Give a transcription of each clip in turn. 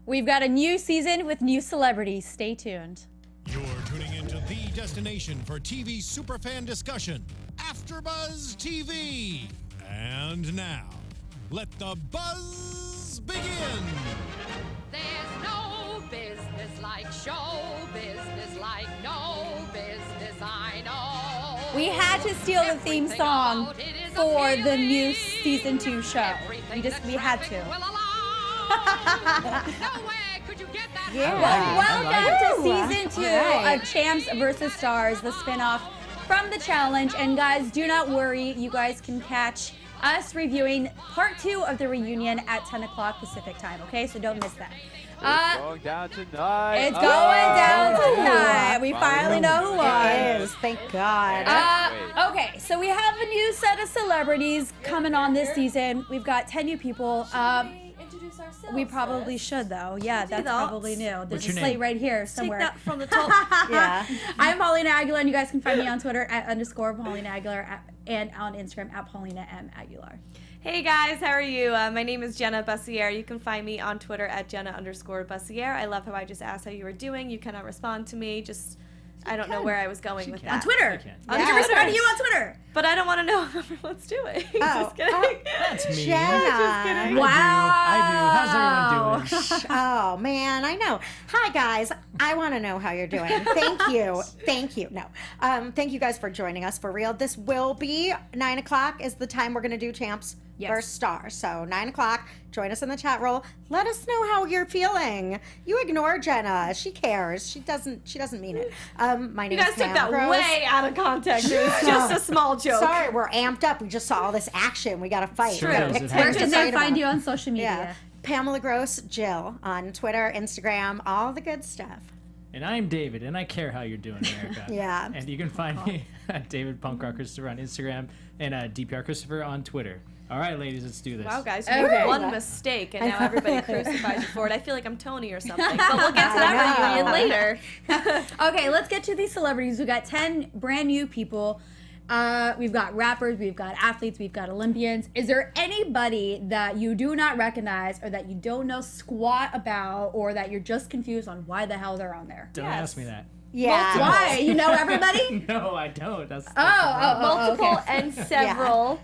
We've got a new season with new celebrities. Stay tuned. You're tuning into the destination for TV superfan discussion, AFTERBUZZ TV. And now, let the buzz begin. There's no business like show business, like no business I know. We had to steal the theme song for the new season 2 show. We had to. Welcome to season 2 of Champs vs. Stars, the spinoff from the challenge. And guys, do not worry. You guys can catch us reviewing part 2 of the reunion at 10 o'clock Pacific time, okay? So don't miss that. It's going down tonight. It's going down tonight. We finally know who won. It is, thank God. Okay, so we have a new set of celebrities coming on this season. We've got 10 new people. Introduce ourselves. We probably should, though. Yeah, that's probably new. There's a your slate name? right here somewhere. Take that from the top. Yeah. I'm Paulina Aguilar, and you guys can find me on Twitter at _Paulina Aguilar and on Instagram at Paulina M. Aguilar. Hey guys, how are you? My name is Jenna Bussiere. You can find me on Twitter at Jenna_Bussiere. I love how I just asked how you were doing. You cannot respond to me. I don't know where I was going with that. On Twitter. On I can respond to you on Twitter. But I don't want to know how everyone's doing. Just kidding. That's me. Jenna. Wow. I do. How's everyone doing? Oh, man, I know. Hi, guys. I want to know how you're doing. Thank you. Thank you. No. Thank you guys for joining us for real. This will be 9 o'clock is the time we're going to do Champs versus Stars. So 9 o'clock, join us in the chat roll. Let us know how you're feeling. You ignore Jenna. She cares. She doesn't mean it. My name You guys is took Pamela that Gross. way out of context. It was just a small joke. Sorry, we're amped up. We just saw all this action. We got to fight. Sure We gotta is. pick It things Where to can they fight find about. you on social media? Yeah. Pamela Gross, Jill on Twitter, Instagram, all the good stuff. And I'm David, and I care how you're doing, America. Yeah. And you can find me at David Punkrock Christopher on Instagram and DPR Christopher on Twitter. All right, ladies, let's do this. Wow, guys, Okay. you made one mistake, and now everybody crucifies you for it. I feel like I'm Tony or something, but we'll get to that reunion later. Okay, let's get to these celebrities. We've got 10 brand new people. We've got rappers, we've got athletes, we've got Olympians. Is there anybody that you do not recognize or that you don't know squat about or that you're just confused on why the hell they're on there? Don't ask me that. Yeah. Why? You know everybody? No, I don't. That's Multiple okay. and several.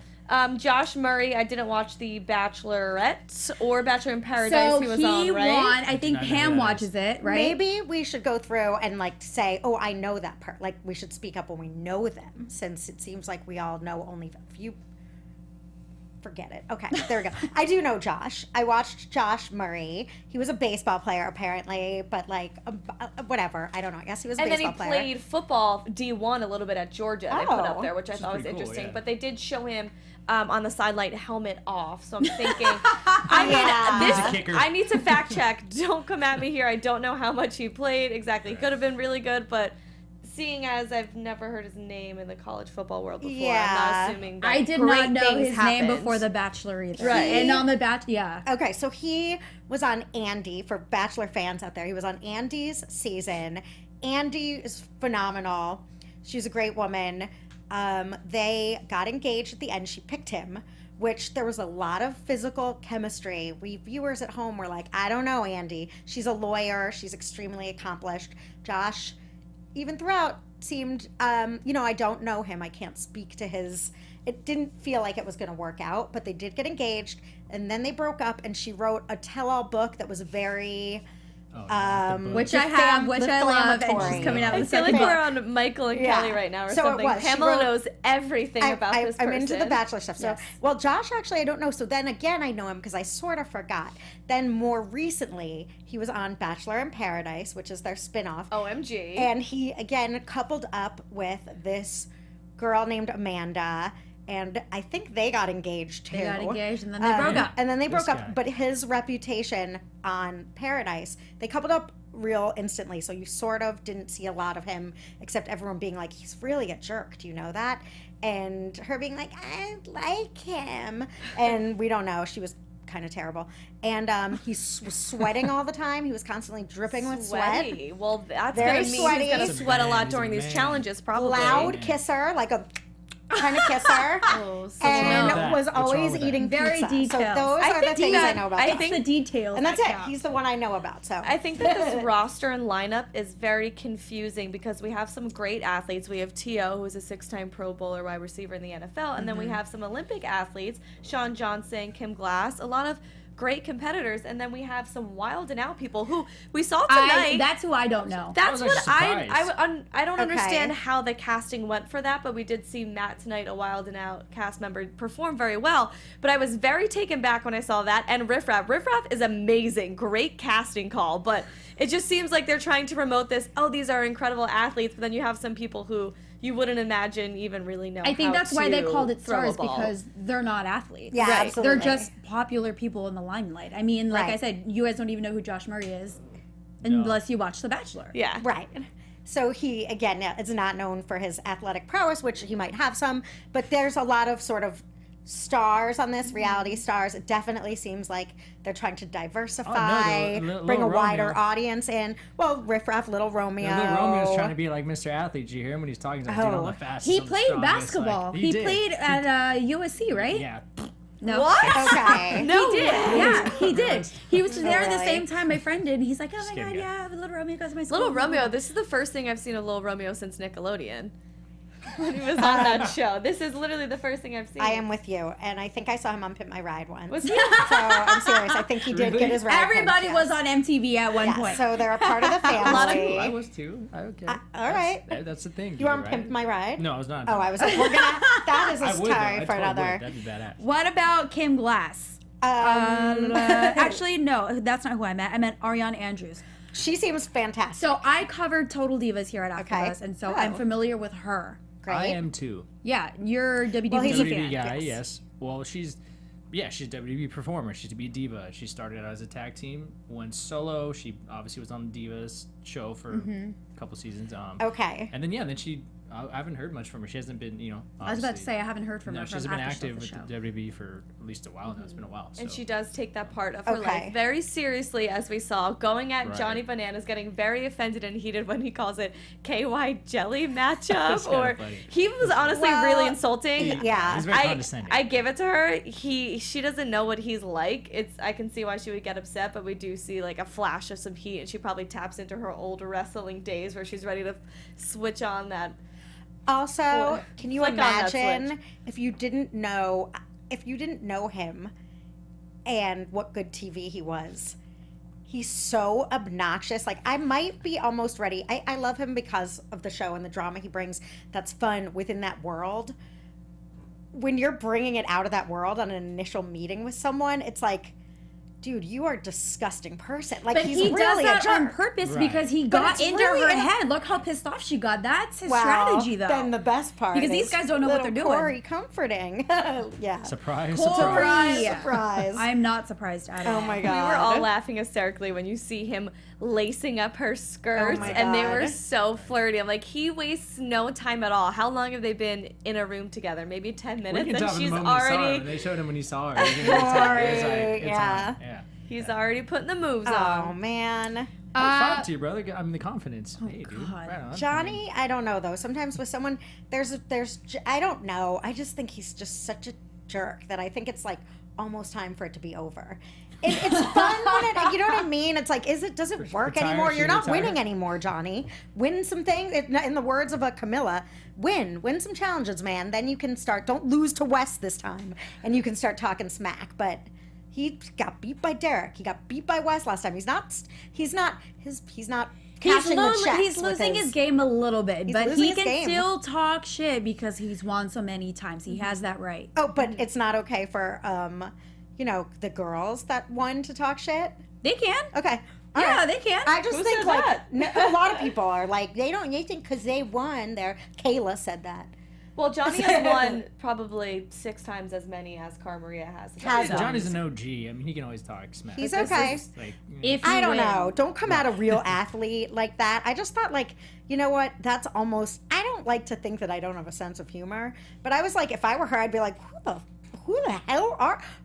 Josh Murray, I didn't watch The Bachelorette or Bachelor in Paradise. So he was on, right? won. I think Did not know Pam that. watches it, right? Maybe we should go through and say, oh, I know that part. Like we should speak up when we know them, since it seems like we all know only a few. Forget it. Okay, there we go. I do know Josh. I watched Josh Murray. He was a baseball player apparently, but whatever. I don't know. I guess he was a And then baseball he player. played football D1 a little bit at Georgia. They put up there, which I thought was pretty cool, interesting. yeah. But they did show him on the sideline helmet off. So I'm thinking, I He's a kicker. I need to fact check. Don't come at me here. I don't know how much he played exactly. He could have been really good, but seeing as I've never heard his name in the college football world before, I'm not assuming that I did great not know things his name happened. before The Bachelor either. Right. And on The Bachelor, yeah. Okay, so he was on Andy, for Bachelor fans out there. He was on Andy's season. Andy is phenomenal. She's a great woman. They got engaged at the end. She picked him, which there was a lot of physical chemistry. We viewers at home were like, I don't know, Andy. She's a lawyer. She's extremely accomplished. Josh, even throughout, seemed, I don't know him. I can't speak to his. It didn't feel like it was going to work out, but they did get engaged, and then they broke up, and she wrote a tell-all book that was very, Which I have, which I love, and she's coming out with I a feel like second we're book. on Michael and Yeah. Kelly right now or So it something. was. She Pamela wrote- knows everything about this person. I'm into the Bachelor stuff. So, Yes. well, Josh, actually, I don't know. So then again, I know him because I sort of forgot. Then more recently, he was on Bachelor in Paradise, which is their spinoff. OMG. And he, again, coupled up with this girl named Amanda. And I think they got engaged too. They got engaged and then they broke up. And then they broke This up. guy. But his reputation on Paradise, they coupled up real instantly. So you sort of didn't see a lot of him, except everyone being like, he's really a jerk. Do you know that? And her being like, I like him. And we don't know. She was kind of terrible. And he was sweating all the time. He was constantly dripping with sweat. Sweaty. Well, that's Very going to mean sweaty. he's going to He's sweat a lot He's a during these man. challenges, probably. Loud kisser, like a trying to kiss her, and that? was What's wrong always with that? eating Very pizza. detailed. So those I are the think things that- I know about. I Josh. think- the details. and that's that it. count. He's the one I know about. So I think that this roster and lineup is very confusing because we have some great athletes. We have T.O., who is a 6-time Pro Bowler wide receiver in the NFL, and then we have some Olympic athletes, Sean Johnson, Kim Glass, a lot of great competitors, and then we have some wild and out people who we saw tonight. That's who I don't know. That's I was what actually I don't Okay. understand how the casting went for that, but we did see Matt tonight, a wild and out cast member, perform very well. But I was very taken back when I saw that. And Riff Raff is amazing, great casting call. But it just seems like they're trying to promote this. Oh, these are incredible athletes, but then you have some people who you wouldn't imagine even really know. I think how that's why they to called it throw a stars, ball. because they're not athletes. Yeah, Right. absolutely. They're just popular people in the limelight. I mean, like I Right. said, you guys don't even know who Josh Murray is unless you watch The Bachelor. Yeah. right. So he again is not known for his athletic prowess, which he might have some, but there's a lot of sort of stars on this, reality stars. It definitely seems like they're trying to diversify, Little bring a wider Romeo. audience in. Well, Riff Raff, Little Romeo. Yeah, Little Romeo's trying to be like Mr. Athlete. Did you hear him when he's talking? He's like, dude, I'm Oh. the fastest. He I'm the played strongest. basketball. Like, he did. played at USC, right? Yeah. No. What? Okay. No, He did. Yeah, he did. He was there at the really? same time my friend did. He's like, oh my kidding, god, yeah. yeah, Little Romeo goes to my school. Little Romeo, this is the first thing I've seen of Little Romeo since Nickelodeon. When he was on that show. This is literally the first thing I've seen. I am with you, and I think I saw him on Pimp My Ride once. Was he? So I'm serious. I think he did Really? get his ride. Everybody pimped, was yes. on MTV at one Yeah, point. so they're a part of the family. lot of I was too. Okay. all right. That's the thing. You were on right? Pimp My Ride? No, I was not. Oh, I was like, we're gonna. That is a I would, though. story I for totally another. would. That'd be badass. What about Kim Glass? Actually, no, that's not who I meant. I meant Ariana Andrews. She seems fantastic. So I covered Total Divas here at AFTERBUZZ, and so I'm Oh. familiar with her. Great. I am too. Yeah, you're WWE Well, he's a fan. WWE guy, yes. yes. Well, she's a WWE performer. She's to be a diva. She started out as a tag team, went solo. She obviously was on the Divas show for a couple seasons. Okay. And then she, I haven't heard much from her. She hasn't been, I was about to obviously- say I haven't heard from No, her. she from hasn't been after active the with show. the WWE for at least a while now. It's been a while. And so. she does take that part of her Okay. life very seriously, as we saw, going at Right. Johnny Bananas, getting very offended and heated when he calls it KY jelly matchup. That's kinda Or funny. he was honestly Well, really insulting. yeah. He's very condescending. I give it to her. She doesn't know what he's like. I can see why she would get upset, but we do see like a flash of some heat, and she probably taps into her old wrestling days where she's ready to switch on that. Also, can you Flick on that imagine switch. if you didn't know him and what good TV he was? He's so obnoxious. Like, I might be almost ready. I love him because of the show and the drama he brings. That's fun within that world. When you're bringing it out of that world on an initial meeting with someone, it's like, dude, you are a disgusting person. Like, But he's he really does a that on jerk. purpose Right. because he But got it's into really her in- head. Look how pissed off she got. That's his Wow. strategy, though. Then the best part Because is these guys don't know what little they're doing. Corey comforting. Yeah. Surprise, Corey. surprise. Surprise. I'm not surprised at all. Oh my We god. were all laughing hysterically when you see him lacing up her skirts, my and they were God. so flirty. I'm like, he wastes no time at all. How long have they been in a room together? Maybe 10 We minutes, can and tell him the she's moment you saw him. already They showed him when he saw her. He was like, it's yeah. on. Yeah. he's already putting the moves Oh on. man. High five to you, brother. I mean, the confidence. Hey, dude. God. Right on. Johnny, I don't know though. Sometimes with someone, there's I don't know. I just think he's just such a jerk that I think it's like almost time for it to be over. It's fun when it, you know what I mean? It's like, does it work Retire, anymore? should You're not retire. winning anymore, Johnny. Win some things. In the words of a Camila, win some challenges, man. Then you can start. Don't lose to West this time, and you can start talking smack. But he got beat by Derek. He got beat by West last time. He's not cashing the checks. He's with losing his game a little bit, He's but losing he his can game. still talk shit because he's won so many times. He has that right. Oh, but it's not okay for the girls that won to talk shit. They can. Okay. All Yeah, right. they can. I just Who think said like that? a lot of people are like they think because they won. Kayla said that. Well, Johnny has won probably 6 times as many as Cara Maria has. Has So- Johnny's an OG. I mean, he can always talk smack. He's This okay. is- Like, If I you don't win. know. Don't come at a real athlete like that. I just thought like, you know what? That's almost. I don't like to think that I don't have a sense of humor, but I was like, if I were her, I'd be like, who the hell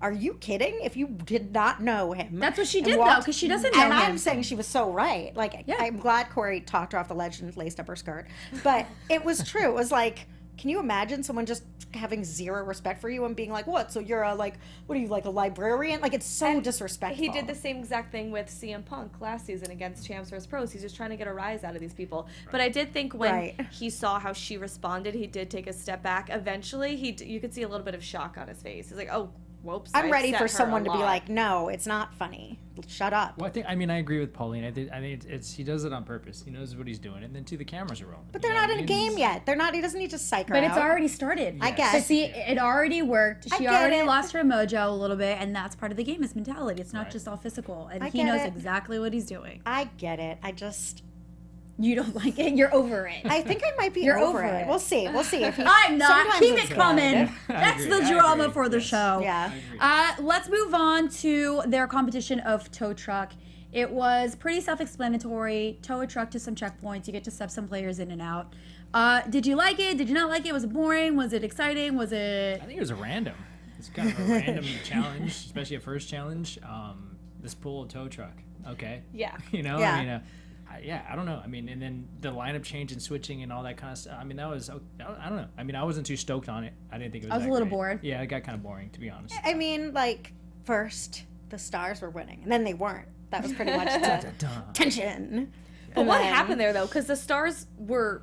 are you kidding? If you did not know him, That's what she and did, though, walked- 'cause she doesn't know And him. I'm saying she was so right. Like, Yeah. I'm glad Corey talked her off the ledge and laced up her skirt, but it was true. It was like, can you imagine someone just having zero respect for you and being like, what? So you're what are you, like a librarian? Like, it's so disrespectful. He did the same exact thing with CM Punk last season against Champs vs. Pros. He's just trying to get a rise out of these people. Right. But I did think when he saw how she responded, he did take a step back. Eventually, you could see a little bit of shock on his face. He's like, oh, whoops. I'm ready for someone to be like, no, it's not funny. Shut up. Well, I agree with Pauline. I think it's he does it on purpose. He knows what he's doing, and then the cameras are rolling. But they're not in a game yet. They're not. He doesn't need to psych her But out. it's already started. I guess. But see, it already worked. She already lost her mojo a little bit, and that's part of the game. Is mentality. It's not just all physical, and he knows exactly what he's doing. I get it. I just. You don't like it. You're over it. I think I might be over it. We'll see. We'll see if he. I'm not. Sometimes Keep it's it coming. good. That's the drama for the show. Yeah. Let's move on to their competition of tow truck. It was pretty self-explanatory. Tow a truck to some checkpoints. You get to sub some players in and out. Did you like it? Did you not like it? Was it boring? Was it exciting? Was it? I think it was a random. It's kind of a random challenge, especially a first challenge. This pull a tow truck. Okay. Yeah. You know. Yeah. I mean. I don't know. I mean, and then the lineup change and switching and all that kind of stuff. I mean, that was, I don't know. I mean, I wasn't too stoked on it. I didn't think it was. I was a little bored. Yeah, it got kind of boring, to be honest. I mean, like, first the stars were winning, and then they weren't. That was pretty much the tension. But what happened there, though? Because the stars were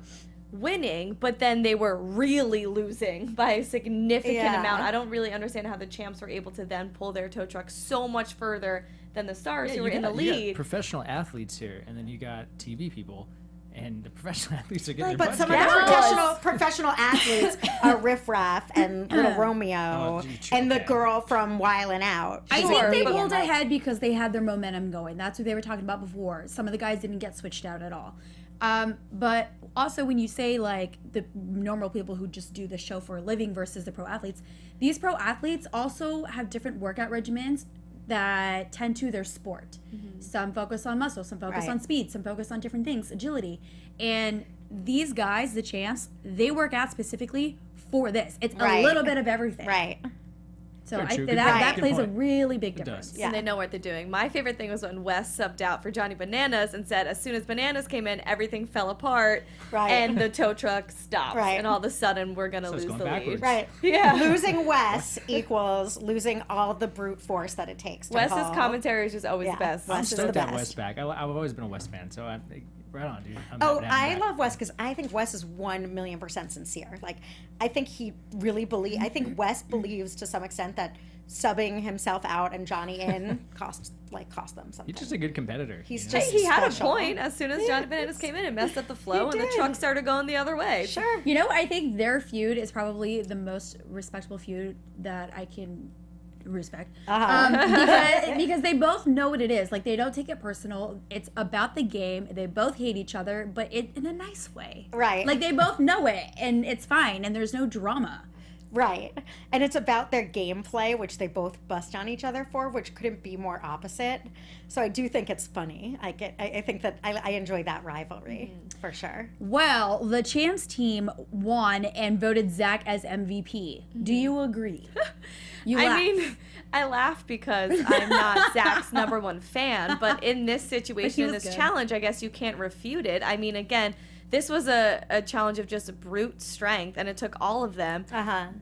winning, but then they were really losing by a significant amount. I don't really understand how the champs were able to then pull their tow truck so much further than the stars who were in the lead. You got professional athletes here, and then you got TV people, and the professional athletes are getting But some of the professional athletes are Riff Raff and Little Romeo and the girl from Wildin' Out. I think they pulled ahead because they had their momentum going. That's what they were talking about before. Some of the guys didn't get switched out at all. But also when you say like the normal people who just do the show for a living versus the pro athletes, these pro athletes also have different workout regimens that tend to their sport. Some focus on muscle, some focus on speed, some focus on different things, agility. And these guys, the champs, they work out specifically for this. It's a little bit of everything. Right. So I think that plays a really big difference. And they know what they're doing. My favorite thing was when Wes subbed out for Johnny Bananas and said as soon as Bananas came in, everything fell apart and the tow truck stopped. And all of a sudden, we're going to lose the lead. Right. Yeah. Losing Wes equals losing all the brute force that it takes to Wes's commentary is just always the best. I'm stoked to have Wes back. I've always been a Wes fan, so right on, dude. I love Wes because I think Wes is 1,000,000% sincere. Like, I think he really I think Wes believes to some extent that subbing himself out and Johnny in cost them something. He's just a good competitor. He had a point. As soon as Johnny Bananas came in, it messed up the flow, and the truck started going the other way. Sure. You know, I think their feud is probably the most respectable feud that I can respect because they both know what it is. Like, they don't take it personal. It's about the game. They both hate each other, but in a nice way. Right. Like, they both know it, and it's fine, and there's no drama. Right. And it's about their gameplay, which they both bust on each other for, which couldn't be more opposite. So I do think it's funny. I think that I enjoy that rivalry for sure. Well, the champs team won and voted Zach as MVP. Do you agree? I mean, I laugh because I'm not Zach's #1 fan, but in this situation, in this challenge, I guess you can't refute it. I mean, again, this was a challenge of just brute strength, and it took all of them.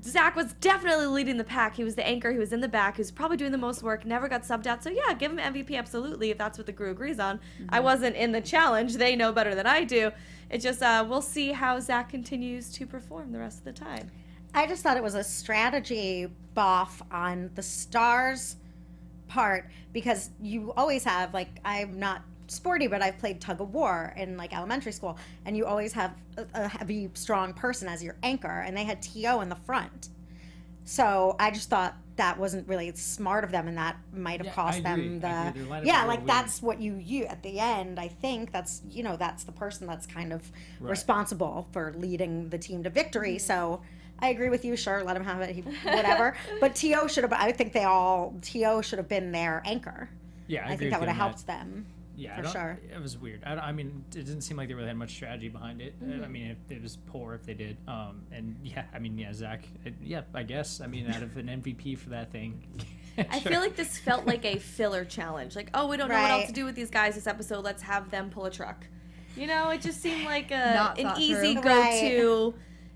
Zach was definitely leading the pack. He was the anchor. He was in the back. He was probably doing the most work, never got subbed out. So, yeah, give him MVP, absolutely, if that's what the crew agrees on. I wasn't in the challenge. They know better than I do. It's just we'll see how Zach continues to perform the rest of the time. I just thought it was a strategy boff on the stars' part because you always have, like, I'm not sporty, but I've played tug of war in like elementary school, and you always have a heavy, strong person as your anchor, and they had T.O. in the front. So I just thought that wasn't really smart of them, and that might have cost them that's what you at the end. I think that's that's the person that's kind of responsible for leading the team to victory. So I agree with you. Sure, let him have it. Whatever. But T.O. should have. I think T.O. should have been their anchor. Yeah, I think that would have helped them. Yeah, for sure. It was weird. I mean, it didn't seem like they really had much strategy behind it. I mean, it was poor if they did. And Zach. I guess. I mean, out of an MVP for that thing. I feel like this felt like a filler challenge. Like, oh, we don't know what else to do with these guys this episode. Let's have them pull a truck. You know, it just seemed like an easy go-to.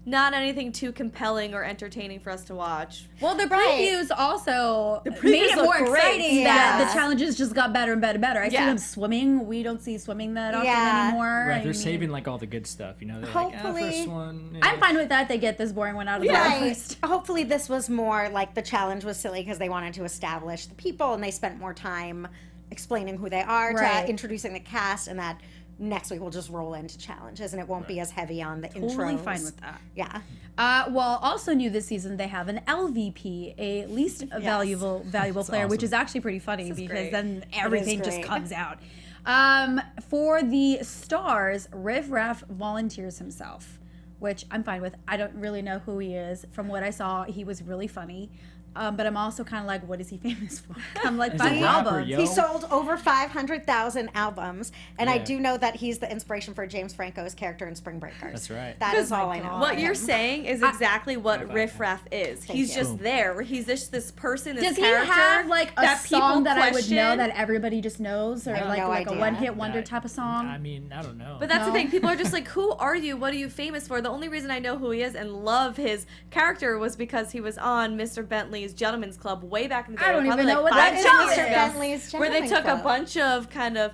not anything too compelling or entertaining for us to watch. Well, the Right. previews also previews made it look more great. exciting that Yeah. the challenges just got better and better and better. I see Yeah. them swimming. We don't see swimming that often Yeah. anymore. Right, I they're mean, saving like all the good stuff, you know. They're Hopefully- like, first one. Yeah. I'm fine with that. They get this boring one out of the way Right. first. Hopefully this was more like the challenge was silly because they wanted to establish the people and they spent more time explaining who they are, Right. to introducing the cast, and that next week we'll just roll into challenges and it won't be as heavy on the Totally intros. fine with that. Yeah. Well, also new this season, they have an LVP, a least valuable player, which awesome. is actually pretty funny because great. then everything just great. comes out. For the stars, Riff Raff volunteers himself, which I'm fine with. I don't really know who he is. From what I saw, he was really funny. But I'm also kind of like, what is he famous for? I'm like, As a 5 rapper, albums. yo. He sold over 500,000 albums, and I Yeah. do know that he's the inspiration for James Franco's character in Spring Breakers. That's right. That is all I know. What about you're him. saying is exactly what Riff Raff is. He's you. just there. Where he's just this person, this Does he character have like a that people song that I would question. know that everybody just knows, or have like no a idea. one-hit wonder That- type of song? I mean, I don't know. But that's No. the thing. People are just like, who are you? What are you famous for? The only reason I know who he is and love his character was because he was on Mr. Bentley's Gentleman's Club way back in the day. I don't probably even know like what that 5 is. years Mr. ago, Bentley's where they Gentleman's took Club. a bunch of kind of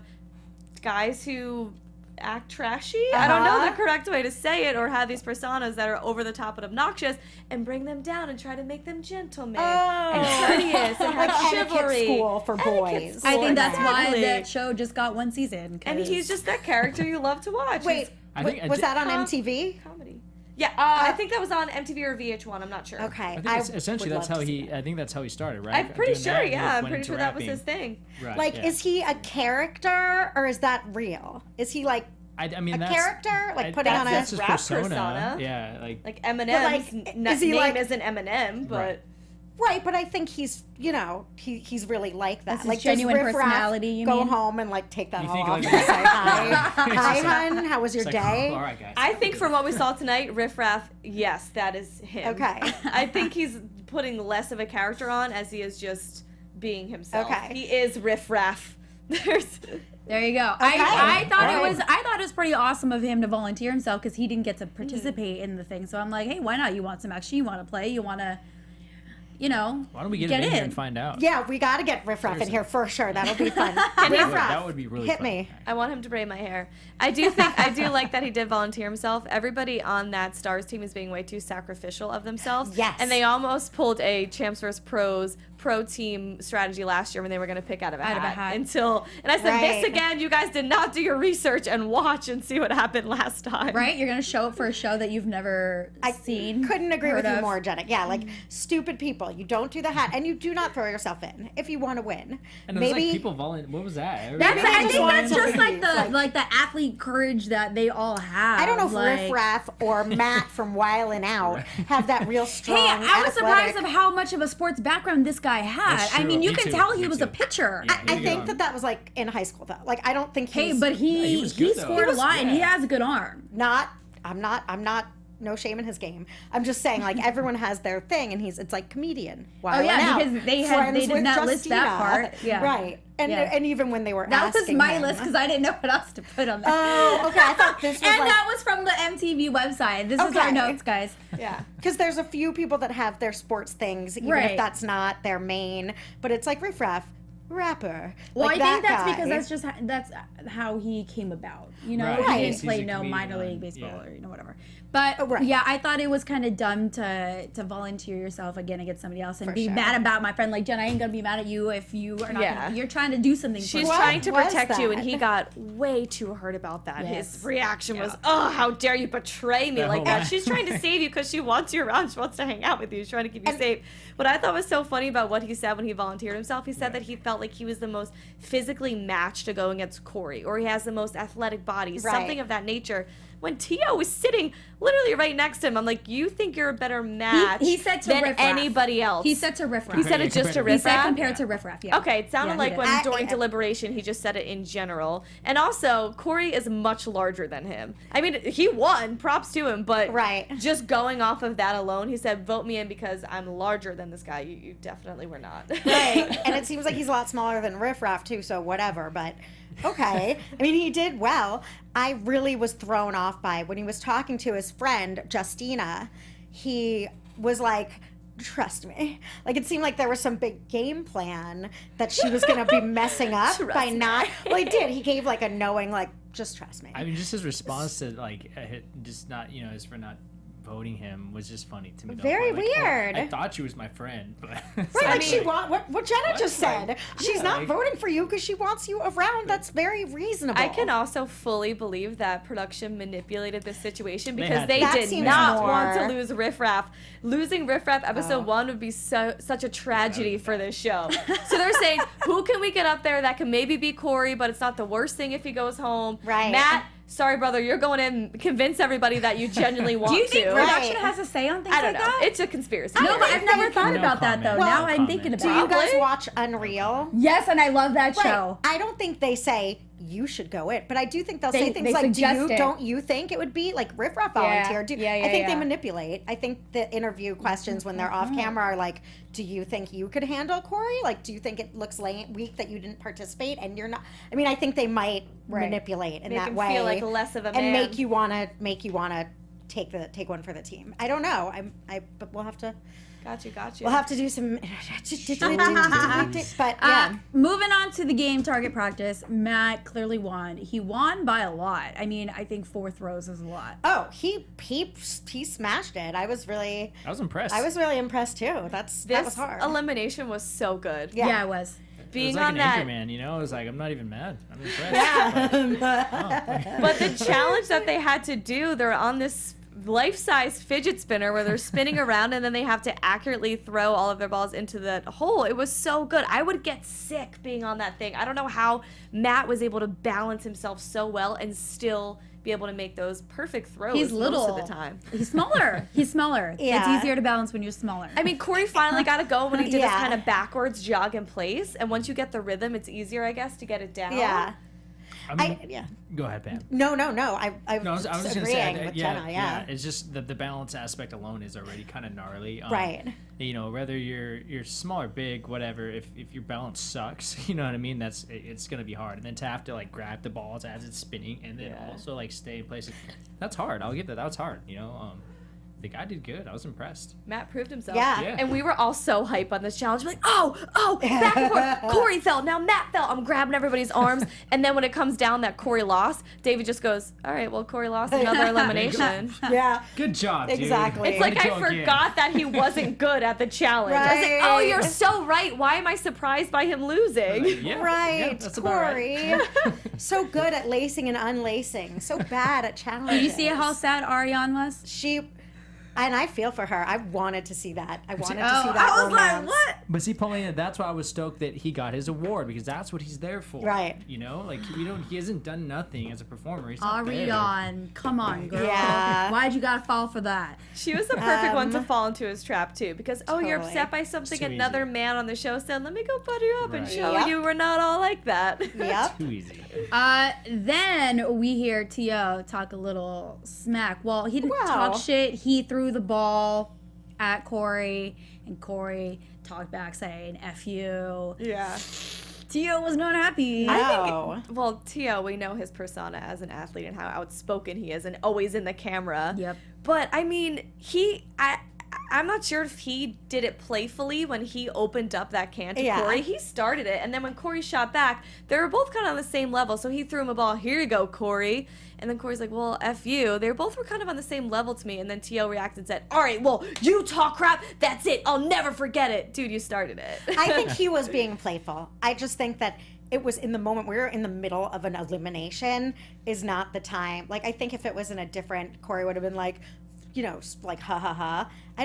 guys who act trashy. I don't know the correct way to say it, or have these personas that are over the top and obnoxious, and bring them down and try to make them gentlemen and courteous and Like have etiquette chivalry. school for boys. school. I think that's why Exactly. that show just got one season. And 'cause- he's just that character you love to watch. Wait, I think- was that on Huh? MTV? Comedy. Yeah, I think that was on MTV or VH1. I'm not sure. Okay. I think it's, essentially would that's love how to see he. that. I think that's how he started, right? I'm pretty Doing sure, that, and he yeah. I'm went pretty into sure that was rapping. his thing. Right. Like, yeah. is he a character or is that real? Is he like I mean, a that's, character? Like putting on a. That's that's his rap persona. Yeah, like Like Eminem's like, name is he like- isn't Eminem, but Right. Right, but I think he's, he's really like that. That's his Like, genuine does Riff Raff personality, you go mean? home and like take that You all think, off like- and say hi, hi, just like- hun. How was your it's like, day? all right, guys. I think from what we saw tonight, Riff Raff, yes, that is him. Okay. I think he's putting less of a character on as he is just being himself. Okay. He is Riff Raff. There's There you go. I thought it was pretty awesome of him to volunteer himself because he didn't get to participate in the thing. So I'm like, hey, why not? You want some action? You want to play? You want to, Why don't we get him in here and find out? Yeah, we got to get Riff Raff in here for sure. That'll be fun. That Riff would- Raff, that would be really hit fun. me. I want him to braid my hair. I do like that he did volunteer himself. Everybody on that Stars team is being way too sacrificial of themselves. Yes. And they almost pulled a Champs vs. Pros pro team strategy last year when they were going to pick out of a hat. And I said, Right. this again, you guys did not do your research and watch and see what happened last time. right? You're gonna show up for a show that you've never seen. Couldn't agree heard with you of. more, Jenna. Yeah, like stupid people. You don't do the hat, and you do not throw yourself in if you want to win. And it was like people volunteer. What was that? That's, Maybe I just think wanted that's to just like leave, the like the athlete courage that they all have. I don't know if like, Riff Raff or Matt from Wildin' Out have that real strong. Hey, I was surprised athletic- of how much of a sports background this guy had. That's I true. mean, you Me can too. tell he Me was too. a pitcher. Yeah. I He think was that was like in high school though. Like I don't think Hey, he's but he was good, though. scored He a lot and he yeah. has a good arm. not. I'm not. No shame in his game. I'm just saying, like everyone has their thing, and it's like comedian. Oh, yeah, Wildin' Out, because they friends did with not list that Justina. part. Yeah. Right. And Yeah. and even when they were That was asking my him- list because I didn't know what else to put on there. Oh, okay. I thought this was and like that was from the MTV website. This is our Okay. notes, guys. Yeah. because there's a few people that have their sports things, even Right. if that's not their main. But it's like Riff Raff, rapper. Well, like I think that that's guy. because that's how he came about. You know, Right. he Right. didn't play He's a no comedian, minor league baseball yeah. or whatever. But Oh, right. yeah, I thought it was kind of dumb to volunteer yourself again against somebody else and For be sure. mad about my friend. Like Jen, I ain't gonna be mad at you if you are not. Yeah. You're trying to do something. She's for What trying to was protect you, and that? he got way too hurt about that. Yes. His reaction was, "Oh, how dare you betray me like that?" whole- She's trying to save you because she wants you around. She wants to hang out with you. She's trying to keep you safe. What I thought was so funny about what he said when he volunteered himself, he said that he felt like he was the most physically matched to go against Corey, or he has the most athletic body, something Right. of that nature. When Tio was sitting literally right next to him, I'm like, you think you're a better match he said to than Riff Raff. anybody else. He said to Riff Raff. He said it just to Compared He Riff said Raff? compared to Riff Raff. Yeah. Okay, it sounded Yeah, he like did. when during deliberation he just said it in general. And also, Corey is much larger than him. I mean, he won, props to him, but Right. just going off of that alone, he said, vote me in because I'm larger than this guy. You definitely were not. Right. And it seems like he's a lot smaller than Riff Raff too. So whatever. But okay. I mean, he did well. I really was thrown off by when he was talking to his friend, Justina, he was like, trust me. Like, it seemed like there was some big game plan that she was going to be messing up by not. Well, he did. He gave like a knowing, like, just trust me. I mean, just his response to like, just not, his friend not voting him was just funny to me. Very weird. I thought she was my friend, but Right, like she what Jenna just said. She's not voting for you because she wants you around. That's very reasonable. I can also fully believe that production manipulated this situation because had they to. That did seems not more- want to lose Riff Raff. Losing Riff Raff episode 1 would be such a tragedy for this show. So they're saying, who can we get up there that can maybe be Corey, but it's not the worst thing if he goes home. Right. Matt, sorry, brother, you're going in. Convince everybody that you genuinely want Do you think to. production has a say on things I don't like know. that? It's a conspiracy. No, but I've never thought No about that though. comment. Now No I'm thinking comment. Do about you it. guys Probably. watch Unreal? Yes, and I love that show. I don't think they say you should go it, but I do think they'll They- say things they like, suggest it. don't you think it would be like Riff Raff volunteer? Yeah, I think they yeah. manipulate. I think the interview questions when they're off camera are like, do you think you could handle Corey? Like, do you think it looks weak that you didn't participate and you're not? I mean, I think they might manipulate in Make that him way, feel like less of a and man. make you wanna take one for the team. I don't know. But we'll have to. Got you. We'll have to do some. But yeah. Moving on to the game target practice, Matt clearly won. He won by a lot. I mean, I think 4 throws is a lot. Oh, he smashed it. I was really impressed. impressed too. That was hard. Elimination was so good. Yeah. Yeah, it was. It was Being like on an that. Anchorman, I was like, I'm not even mad. I'm impressed. But the challenge that they had to do, they're on this life-size fidget spinner where they're spinning around and then they have to accurately throw all of their balls into the hole. It was so good. I would get sick being on that thing. I don't know how Matt was able to balance himself so well and still be able to make those perfect throws He's little. most of the time. He's smaller. He's smaller. Yeah. It's easier to balance when you're smaller. I mean, Corey finally got to go when he did this Yeah. kind of backwards jog in place. And once you get the rhythm, it's easier, I guess, to get it down. Yeah. I mean, Yeah. go ahead, Pam. No. I No, I was just gonna agreeing say, with Jenna. Yeah. It's just that the balance aspect alone is already kind of gnarly. Right. Whether you're small or big, whatever. If your balance sucks, you know what I mean. It's gonna be hard. And then to have to like grab the balls as it's spinning, and then also like stay in place. That's hard. I'll get that. That was hard. The guy did good. I was impressed. Matt proved himself. Yeah. Yeah. And we were all so hype on this challenge. We're like, oh, back and forth. Corey fell. Now Matt fell. I'm grabbing everybody's arms. And then when it comes down that Corey lost, David just goes, all right, well, Corey lost another elimination. Yeah. Good job, dude. Exactly. It's like Way to I go again. forgot that he wasn't good at the challenge. I was like, oh, Right. you're so right. Why am I surprised by him losing? Yeah, yeah, Right, that's about right. Corey. So good at lacing and unlacing. So bad at challenges. Did you see how sad Ariane was? And I feel for her. I wanted to see that. I wanted to Oh, see that I was like, romance. what? But see, Paulina, that's why I was stoked that he got his award because that's what he's there for. Right. He hasn't done nothing as a performer. He's not there. Ariane, come on, girl. Yeah. Why'd you gotta fall for that? She was the perfect one to fall into his trap, too. Because, you're Totally. upset by something Too another easy. man on the show said, let me go butter you up and Right. show Yep. you we're not all like that. Yep. Too easy. Then we hear T.O. talk a little smack. Well, he didn't Wow. talk shit. He threw the ball at Corey, and Corey talked back saying, F you. Yeah. T.O. was not happy. No. Well, T.O., we know his persona as an athlete and how outspoken he is and always in the camera. Yep. But, I mean, I'm not sure if he did it playfully when he opened up that can to Yeah. Corey. He started it, and then when Corey shot back, they were both kind of on the same level. So he threw him a ball. Here you go, Corey. And then Corey's like, well, F you. They both were kind of on the same level to me. And then T.O. reacted and said, all right, well, you talk crap. That's it. I'll never forget it. Dude, you started it. I think he was being playful. I just think that it was in the moment we were in the middle of an elimination is not the time. Like, I think if it was in a different, Corey would have been like, like ha ha ha. I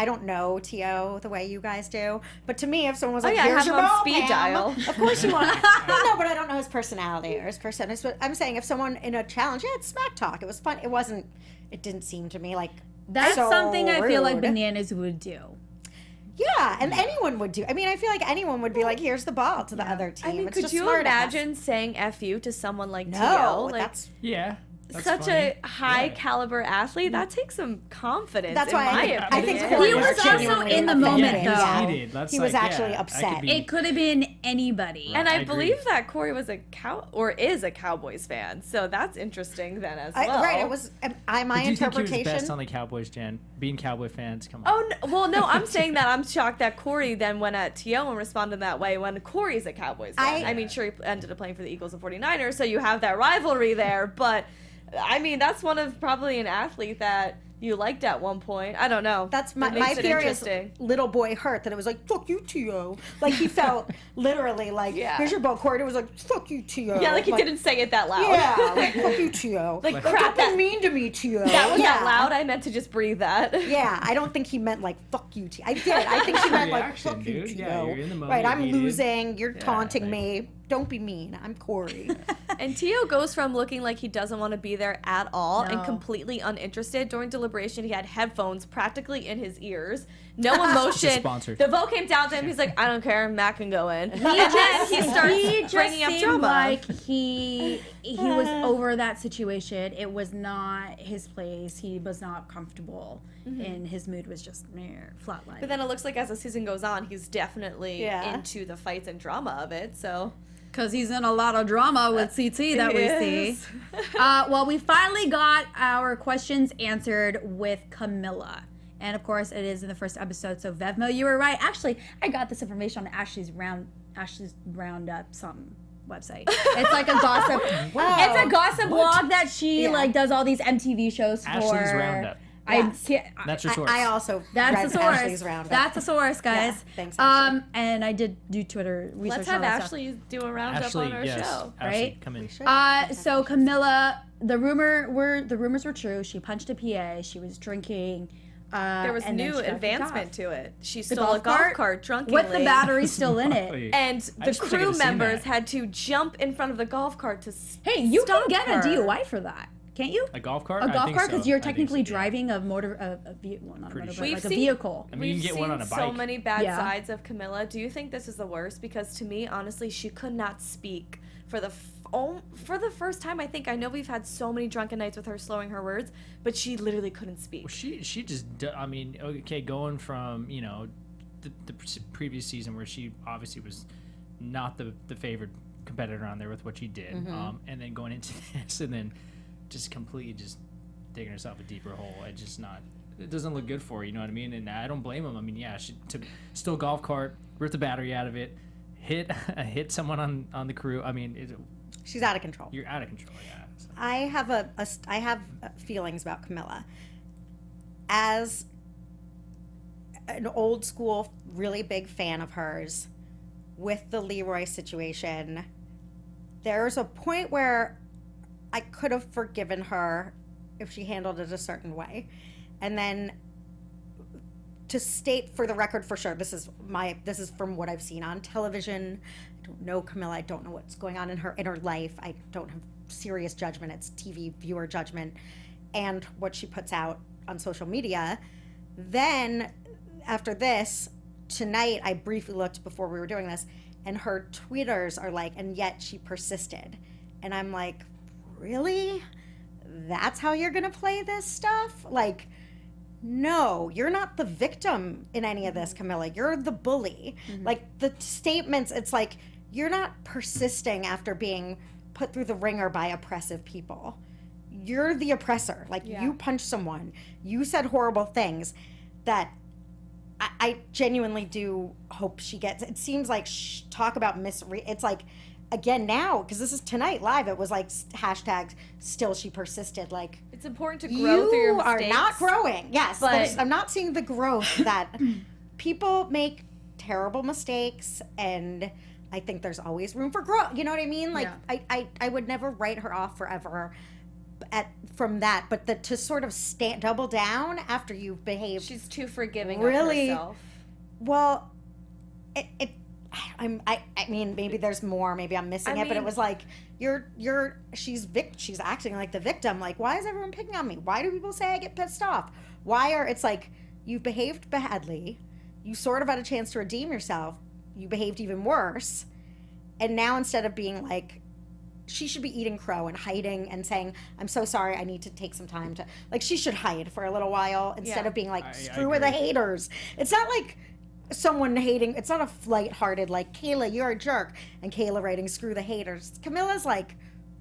don't know T.O. the way you guys do, but to me, if someone was like, yeah, I "Here's have your him on ball, speed Pam," dial. of course you want. No, but I don't know his personality or his persona. So I'm saying if someone in a challenge, it's smack talk. It was fun. It wasn't. It didn't seem to me like That's so something I feel like rude. Bananas would do. Yeah, and anyone would do. I mean, I feel like anyone would be like, "Here's the ball" to the other team. I mean, It's could just you smart of us. imagine saying F you to someone like No, T.O.? Like, that's Yeah. such funny. a high Yeah. caliber athlete. That takes some confidence. That's in why my I think opinion. Corey He was also genuinely in the offended. moment, Yeah, though. he was heated. That's He was like, actually yeah, I upset. could be- It could have been anybody. And I I agree. believe that Corey was is a Cowboys fan, so that's interesting then as well. Right, it was my But do you think he was interpretation. best on the Cowboys, Jen? Being Cowboy fans, come on. Oh well, no, I'm saying that I'm shocked that Corey then went at T.O. and responded that way when Corey's a Cowboys fan. I mean, sure, he ended up playing for the Eagles and 49ers, so you have that rivalry there, but I mean, that's one of probably an athlete that you liked at one point. I don't know. That's my It makes it theory is interesting. little boy hurt that it was like, fuck you, T.O. Like he felt literally like, Yeah. here's your ball court. It was like, fuck you, T.O. Yeah, like he didn't say it that loud. Yeah, like, fuck you, T.O. Like, Like, crap, don't be mean to me, T.O. That was yeah. that loud. I meant to just breathe that. Yeah, I don't think he meant like, fuck you, T.O. I did. I think he meant like, Reaction, fuck you, dude. T.O. Yeah, you're in the moment, right, you're I'm heated. losing. You're Yeah, taunting like- me. Don't be mean. I'm Corey. And T.O. goes from looking like he doesn't want to be there at all and No. completely uninterested. During deliberation, he had headphones practically in his ears. No emotion. sponsored. The vote came down to him. He's like, I don't care. Matt can go in. And then he starts bringing up seemed drama. like he was over that situation. It was not his place. He was not comfortable, and his mood was just flatline. But then it looks like as the season goes on, he's definitely Yeah. into the fights and drama of it. So because he's in a lot of drama with CT that we see. Yes. Well, we finally got our questions answered with Camila. And of course, it is in the first episode. So Vevmo, you were right. Actually, I got this information on Ashley's Roundup something website. It's like a gossip. Wow. It's a gossip blog that she Yeah. like does all these MTV shows for. Ashley's Roundup. I Yes. can't. That's your source. I also That's read the source. Ashley's Roundup. That's the source, guys. Yeah, thanks, Ashley. And I did do Twitter research. let's and all have that stuff. Ashley do a roundup Ashley, on our yes. show. Ashley, right? come in. So Camila, the rumors were true. She punched a PA. She was drinking. There was and then new she got kicked advancement off. to it. She The stole a golf cart drunkenly. with the battery still in it. And I the just wish I crew could've seen members that. had to jump in front of the golf cart to Hey, you can stop get her. a DUI for that, can't you? A golf cart? A I golf think cart so. because you're I think technically so, yeah. driving a motor, well, not a Pretty motor, sure. but We've like a seen- vehicle. I mean, you can get one on a so bike. many bad Yeah. sides of Camila. Do you think this is the worst? Because to me, honestly, she could not speak for the first time. I know we've had so many drunken nights with her slowing her words, but she literally couldn't speak. Well, she just, I mean, okay, going from, the previous season where she obviously was not the favored competitor on there with what she did, and then going into this and then just completely just digging herself a deeper hole. It doesn't look good for her, you know what I mean? And I don't blame him. I mean, yeah, she stole golf cart, ripped the battery out of it, hit someone on the crew. I mean, She's out of control. you're out of control, yeah. So. I have feelings about Camilla. As an old school, really big fan of hers, with the Leroy situation, there's a point where I could have forgiven her if she handled it a certain way. And then to state for the record for sure, this is from what I've seen on television. I don't know Camilla. I don't know what's going on in her inner life. I don't have serious judgment. It's TV viewer judgment and what she puts out on social media. Then after this, tonight I briefly looked before we were doing this, and her tweeters are like, and yet she persisted. And I'm like, really? That's how you're gonna play this stuff? Like, no, you're not the victim in any of this, Camilla. You're the bully. Like, the statements, it's like, you're not persisting after being put through the ringer by oppressive people. You're the oppressor. Like, you punched someone. You said horrible things that I genuinely do hope she gets. It seems like talk about it's like, again now, because this is tonight live, it was like hashtag still she persisted. Like, It's important to grow through your you are mistakes. not growing. Yes, but- I'm not seeing the growth that people make terrible mistakes, and I think there's always room for growth. You know what I mean? Like, I would never write her off forever from that, but to sort of double down after you've behaved. She's too forgiving Really? of herself. Well, I mean, maybe there's more. Maybe I'm missing it, but it mean- was like she's acting like the victim. Like, why is everyone picking on me? Why do people say I get pissed off? It's like, you've behaved badly. You sort of had a chance to redeem yourself. You behaved even worse. And now instead of being like, she should be eating crow and hiding and saying, I'm so sorry, I need to take some time to, like, she should hide for a little while instead of being like, screw with the haters. It's not like someone hating, it's not a lighthearted, like, Kayla, you're a jerk, and Kayla writing, screw the haters. Camila's, like,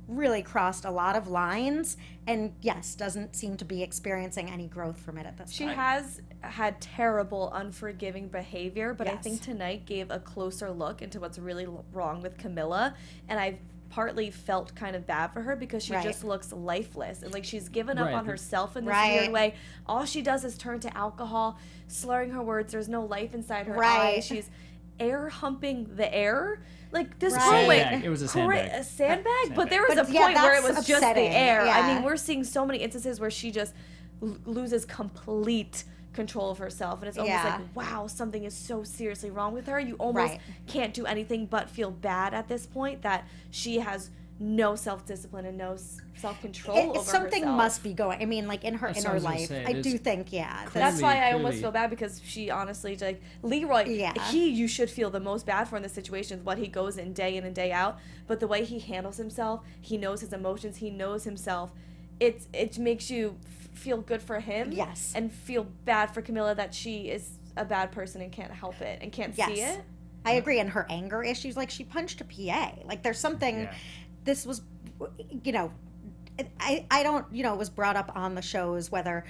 really crossed a lot of lines and, yes, doesn't seem to be experiencing any growth from it at this She point. has had terrible, unforgiving behavior, but I Yes. think tonight gave a closer look into what's really wrong with Camila, and I partly felt kind of bad for her because she Right. just looks lifeless and like she's given up Right. on herself in this Right. weird way. All she does is turn to alcohol, slurring her words. There's no life inside her Right. eyes. She's air humping the air. Like this Right. whole way, Sandbag. It was a sandbag. a sandbag. But there was But a yeah, point where it that's was just the upsetting. air. I Yeah. mean, we're seeing so many instances where she just loses complete control of herself, and it's almost Yeah. like, wow, something is so seriously wrong with her. You almost Right. can't do anything but feel bad at this point that she has no self-discipline and no self-control over Something herself. must be going. I mean, like in her That's what I inner was gonna life, say, I it do is think, yeah. That's Clearly- why I almost clearly- feel bad because she honestly, like Leroy, Yeah. you should feel the most bad for in this situation is what he goes in and day out. But the way he handles himself, he knows his emotions, he knows himself. It makes you feel good for him. Yes. And feel bad for Camila that she is a bad person and can't help it and can't see Yes. it. I agree. And her anger issues, like she punched a PA. Like there's something. Yeah. This was, you know, I don't, you know, it was brought up on the shows whether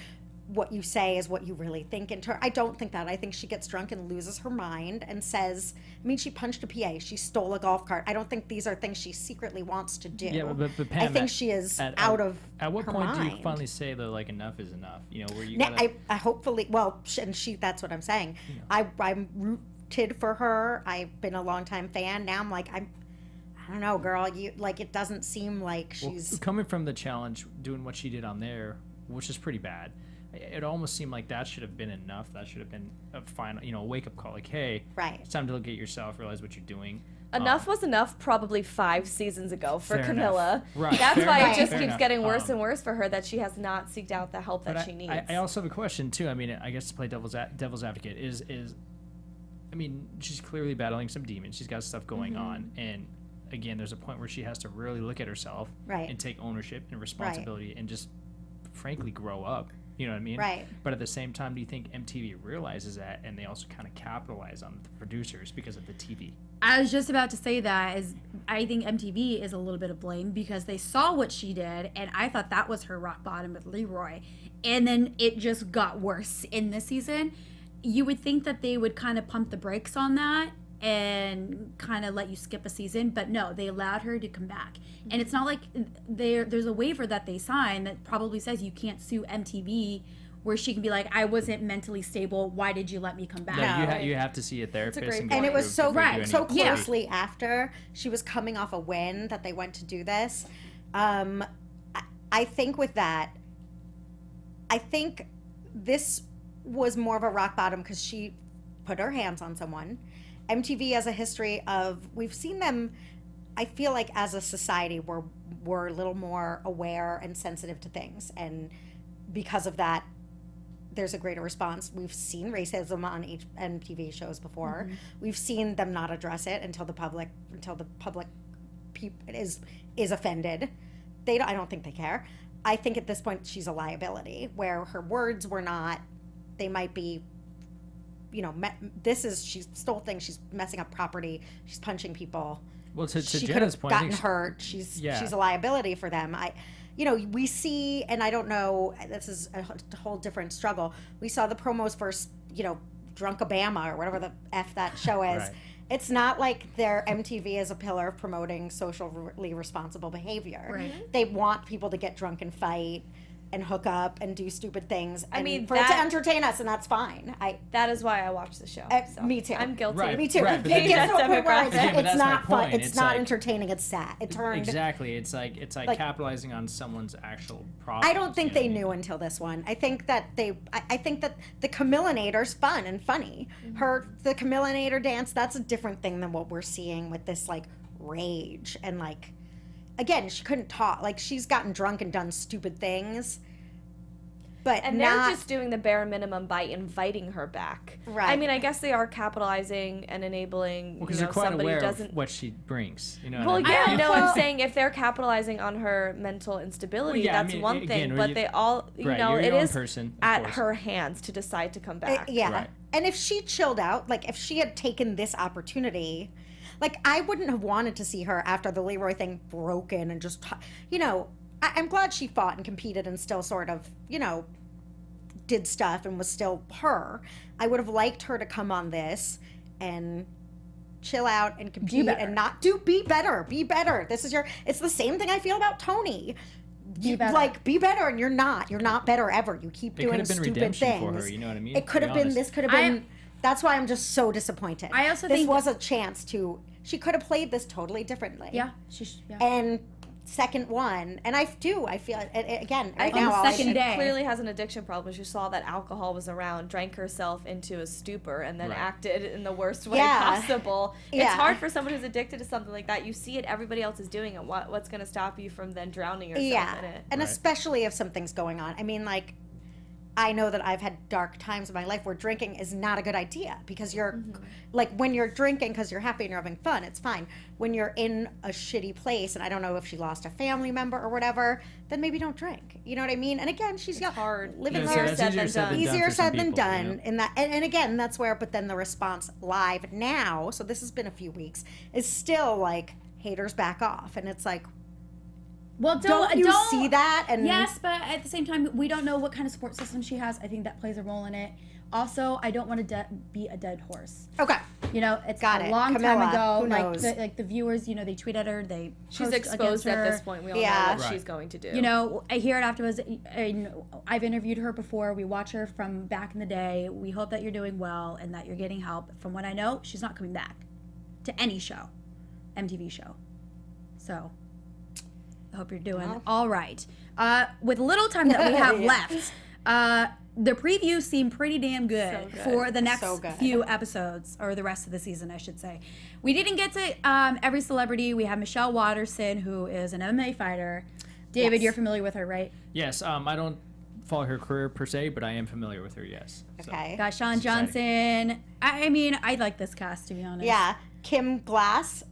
what you say is what you really think. I don't think that. I think she gets drunk and loses her mind and says, I mean, she punched a PA. She stole a golf cart. I don't think these are things she secretly wants to do. Yeah, but Pam, I think she is at- out of At what her point do mind. you finally say that like enough is enough? You know, where you Now, gotta, I hopefully, well, and she, that's what I'm saying. I'm rooted for her. I've been a longtime fan. Now I'm like, I don't know, girl. You like, it doesn't seem like well, she's coming from the challenge, doing what she did on there, which is pretty bad. It almost seemed like that should have been enough. That should have been a final, you know, a wake up call. Like, hey, right. it's time to look at yourself, realize what you're doing. Enough was enough probably 5 seasons ago for Fair Camila. enough. Right, That's fair why enough, it just fair keeps enough. getting worse and worse for her that she has not seeked out the help that But she needs. I also have a question too. I mean, I guess to play devil's advocate is I mean, she's clearly battling some demons. She's got stuff going on, and again, there's a point where she has to really look at herself Right. and take ownership and responsibility and just frankly grow up. You know what I mean? Right. But at the same time, do you think MTV realizes that and they also kind of capitalize on the producers because of the TV? I was just about to say that is I think MTV is a little bit of blame because they saw what she did and I thought that was her rock bottom with Leroy. And then it just got worse in this season. You would think that they would kind of pump the brakes on that and kind of let you skip a season, but no, they allowed her to come back. And it's not like there's a waiver that they sign that probably says you can't sue MTV where she can be like, I wasn't mentally stable, why did you let me come back? No, you have to see a therapist. great And, point. And it was so right, so closely after she was coming off a win that they went to do this. I think with that, I think this was more of a rock bottom because she put her hands on someone. MTV has a history of, we've seen them, I feel like as a society we're a little more aware and sensitive to things, and because of that there's a greater response. We've seen racism on MTV shows before. We've seen them not address it until the public is offended. I don't think they care. I think at this point she's a liability where her words were not, they might be, you know, she stole things, she's messing up property, she's punching people. Well, to She could Jenna's have point, I gotten think hurt. She's a liability for them. You know, we see, and I don't know, this is a whole different struggle. We saw the promos for, you know, Drunk Obama or whatever the F that show is. Right. It's not like their MTV is a pillar of promoting socially responsible behavior. Right. They want people to get drunk and fight and hook up and do stupid things. I and mean, for it to that- entertain us, and that's fine. That is why I watch the show. Uh, me too. I'm guilty. Right. Me too. Right, but It then- gets to a point where Again, but it's that's my not fun. point. It's It's not like- entertaining. It's sad. It turned. Exactly. It's like Like- capitalizing on someone's actual problem. I don't think they knew until this one. I think that I think that the Camillinator's fun and funny. The Camillinator dance, that's a different thing than what we're seeing with this like rage and like, again, she couldn't talk. Like she's gotten drunk and done stupid things. but And not, they're just doing the bare minimum by inviting her back. Right. I mean, I guess they are capitalizing and enabling Because you know, they're quite somebody aware who of doesn't. what she brings. You know. Well, what I mean? yeah, no, Well- I'm saying if they're capitalizing on her mental instability, Well, yeah, I that's mean, one again, thing. where But you- they all, you right, know, you're it your own is person, of at course. her hands to decide to come back. yeah. Right. And if she chilled out, like if she had taken this opportunity, like I wouldn't have wanted to see her after the Leroy thing broken and just, you know, I'm glad she fought and competed and still sort of, you know, did stuff and was still her. I would have liked her to come on this and chill out and compete better. and not be better. Be better. This is it's the same thing I feel about Tony. Be better. Like, be better, and you're not better ever. You keep It could doing have been stupid redemption things. for her, you know what I mean? It could To have be been. honest. This could have I- been. That's why I'm just so disappointed. I also this think- was a chance to. She could have played this totally differently. Yeah. Yeah. And second one, and I feel again right I now. think all I second can- day. clearly has an addiction problem. She saw that alcohol was around, drank herself into a stupor, and then Right. acted in the worst way Yeah. possible. It's Yeah. hard for someone who's addicted to something like that. You see it, everybody else is doing it. What's going to stop you from then drowning yourself Yeah, in it? and Right. especially if something's going on. I mean, like, I know that I've had dark times in my life where drinking is not a good idea because you're, like, when you're drinking because you're happy and you're having fun, it's fine. When you're in a shitty place, and I don't know if she lost a family member or whatever, then maybe don't drink. You know what I mean? And again, she's young, hard. living Yeah, her so Easier that's said than done. easier for some said than people, you done know? in that, and again, that's where, but then the response live now, so this has been a few weeks, is still like haters back off, and it's like, Well, don't you see that? And yes, but at the same time, we don't know what kind of support system she has. I think that plays a role in it. Also, I don't want to be a dead horse. okay, You know, it's Got a it. long Camilla, time ago. who knows? Like the viewers, you know, they tweet at her. They She's post exposed against at her. this point. We all Yeah. know what Right. she's going to do. You know, I hear it afterwards. I've interviewed her before. We watch her from back in the day. We hope that you're doing well and that you're getting help. From what I know, she's not coming back to any show, MTV show. So, I hope you're doing all right. With little time that we have left, the previews seem pretty damn good, So good. for the next So good. few episodes, or the rest of the season, I should say. We didn't get to every celebrity. We have Michelle Watterson, who is an MMA fighter. David, Yes. you're familiar with her, right? Yes, I don't follow her career per se, but I am familiar with her. Yes. So- okay, Got Sean It's exciting. Johnson. I mean, I like this cast, to be honest. yeah, Kim Glass,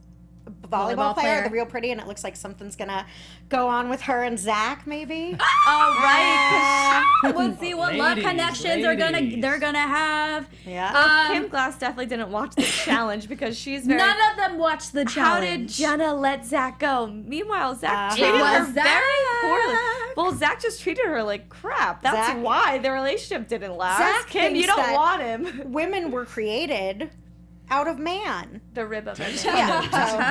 volleyball player, the real pretty, and it looks like something's gonna go on with her and Zach, maybe. All right. We'll see what love Ladies, connections ladies. they're gonna have. Yeah. Kim Glass definitely didn't watch the challenge because she's very. None of them watched the How did challenge. Jenna let Zach go? Meanwhile, Zach It treated her was very Zach. poorly. Well, Zach just treated her like crap. That's Zach- why the relationship didn't last. Zach Kim, you thinks don't that- want him. Women were created out of man. The rib of it. Yeah.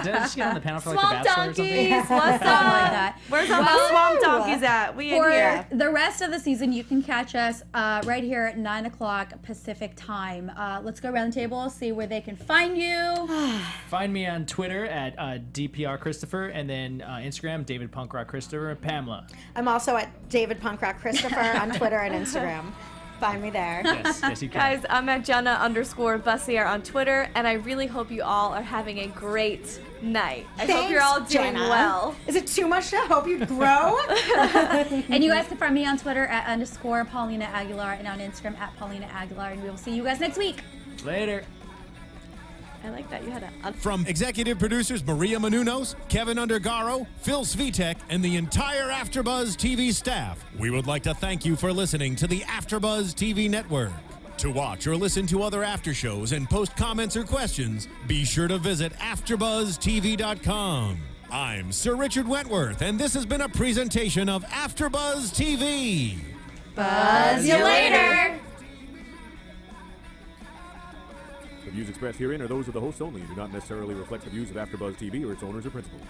Did I just get on the panel for like Swamp the Bachelor or something? donkeys, what's Something like up? that. Where's all Well, my swamp donkeys at? We in For here. the rest of the season, you can catch us right here at 9 o'clock Pacific time. Let's go around the table, see where they can find you. Find me on Twitter at DPR Christopher, and then Instagram David Punk Rock Christopher and Pamela. I'm also at David Punk Rock Christopher on Twitter and Instagram. Find me there. Yes, you can. Guys, I'm at Jenna_Bussiere on Twitter, and I really hope you all are having a great night. I hope you're all Thanks, doing Jenna. well. Is it too much to hope you grow? And you guys can find me on Twitter at _Paulina Aguilar and on Instagram at Paulina Aguilar. And we will see you guys next week. Later. I like that. You had a. From executive producers Maria Menounos, Kevin Undergaro, Phil Svitek, and the entire AfterBuzz TV staff, we would like to thank you for listening to the AfterBuzz TV network. To watch or listen to other after shows and post comments or questions, be sure to visit AfterBuzzTV.com. I'm Sir Richard Wentworth, and this has been a presentation of AfterBuzz TV. See you later. The views expressed herein are those of the hosts only and do not necessarily reflect the views of AfterBuzz TV or its owners or principals.